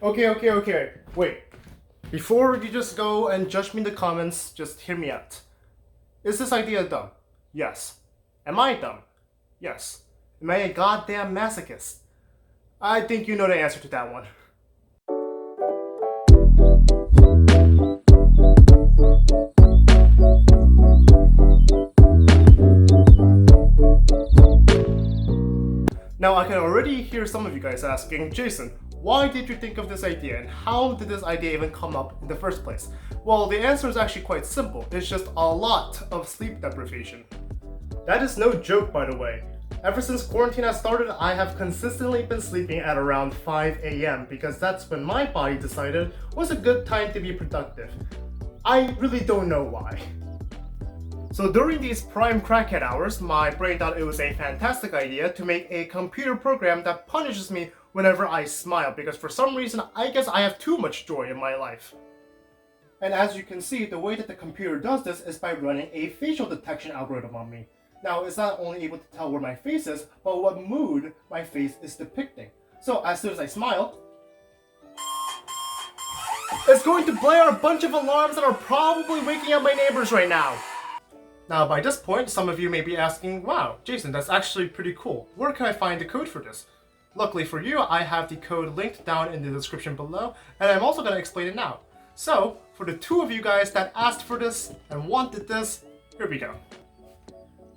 Okay. Wait. Before you just go and judge me in the comments, just hear me out. Is this idea dumb? Yes. Am I dumb? Yes. Am I a goddamn masochist? I think you know the answer to that one. Now I can already hear some of you guys asking, Jason, why did you think of this idea and how did this idea even come up in the first place? Well, the answer is actually quite simple. It's just a lot of sleep deprivation. That is no joke, by the way. Ever since quarantine has started, I have consistently been sleeping at around 5 a.m. because that's when my body decided was a good time to be productive. I really don't know why. So during these prime crackhead hours, my brain thought it was a fantastic idea to make a computer program that punishes me whenever I smile, because for some reason I guess I have too much joy in my life. And as you can see, the way that the computer does this is by running a facial detection algorithm on me. Now it's not only able to tell where my face is, but what mood my face is depicting. So as soon as I smile, it's going to blare a bunch of alarms that are probably waking up my neighbors right now. Now by this point, some of you may be asking, wow, Jason, that's actually pretty cool. Where can I find the code for this? Luckily for you, I have the code linked down in the description below, and I'm also going to explain it now. So, for the two of you guys that asked for this and wanted this, here we go.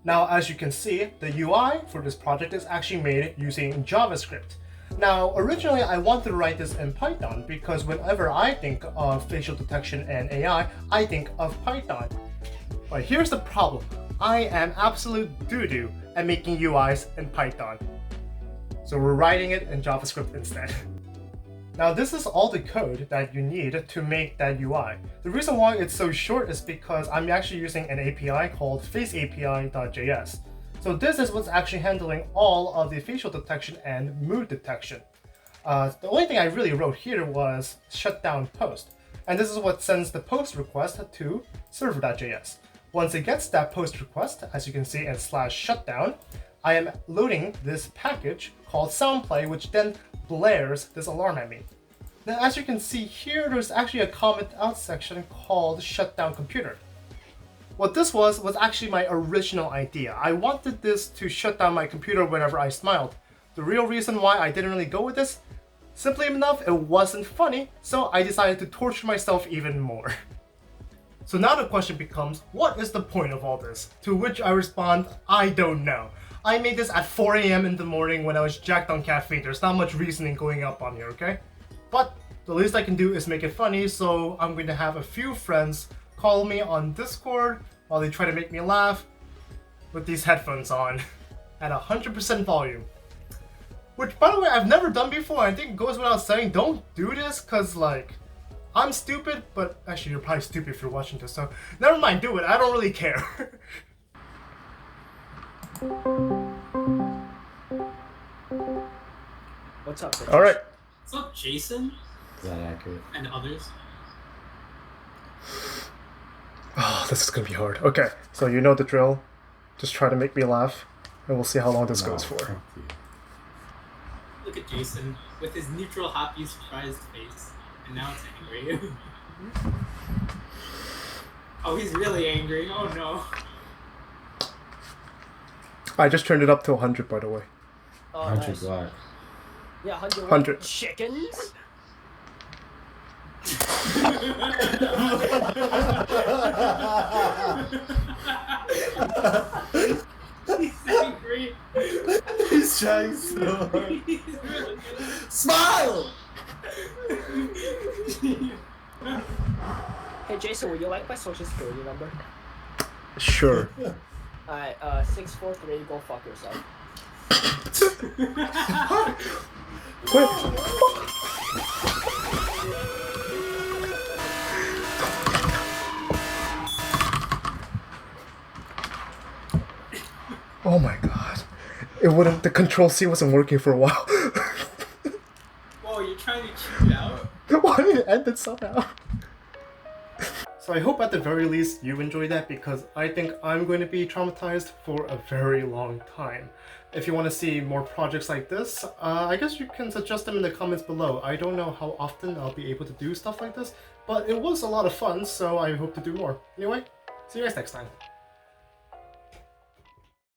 Now as you can see, the UI for this project is actually made using JavaScript. Now originally I wanted to write this in Python because whenever I think of facial detection and AI, I think of Python. But here's the problem. I am absolute doo-doo at making UIs in Python. So we're writing it in JavaScript instead. Now this is all the code that you need to make that UI. The reason why it's so short is because I'm actually using an API called faceapi.js. So this is what's actually handling all of the facial detection and mood detection. The only thing I really wrote here was shutdown post. And this is what sends the post request to server.js. Once it gets that post request, as you can see in /shutdown, I am loading this package called SoundPlay, which then blares this alarm at me. Now, as you can see here, there's actually a comment out section called shutdown computer. What this was actually my original idea. I wanted this to shut down my computer whenever I smiled. The real reason why I didn't really go with this, simply enough, it wasn't funny, so I decided to torture myself even more. So now the question becomes, what is the point of all this? To which I respond, I don't know. I made this at 4 a.m. in the morning when I was jacked on caffeine. There's not much reasoning going up on here, okay? But the least I can do is make it funny, so I'm going to have a few friends call me on Discord while they try to make me laugh with these headphones on at 100% volume. Which, by the way, I've never done before. I think it goes without saying, don't do this, cause like, I'm stupid, but actually you're probably stupid if you're watching this, so never mind, do it, I don't really care. What's up, bitches? Alright. What's up, Jason? Is that accurate? And others? Oh, this is gonna be hard. Okay, so you know the drill. Just try to make me laugh, and we'll see how long this goes for. Look at Jason with his neutral, happy, surprised face. And now it's angry. Oh, he's really angry. Oh no. I just turned it up to 100, by the way. Oh, 100 nice. what? Yeah, 100. 100. Chickens? He's angry. He's trying so hard. He's really Smile! Hey Jason, would you like my social security number? Sure. Alright, 643, go fuck yourself. Wait. Oh my god. The control C wasn't working for a while. Whoa, you're trying to cheat it out? Why did it end it somehow? So I hope at the very least you enjoy that, because I think I'm going to be traumatized for a very long time. If you want to see more projects like this, I guess you can suggest them in the comments below. I don't know how often I'll be able to do stuff like this, but it was a lot of fun, so I hope to do more. Anyway, see you guys next time.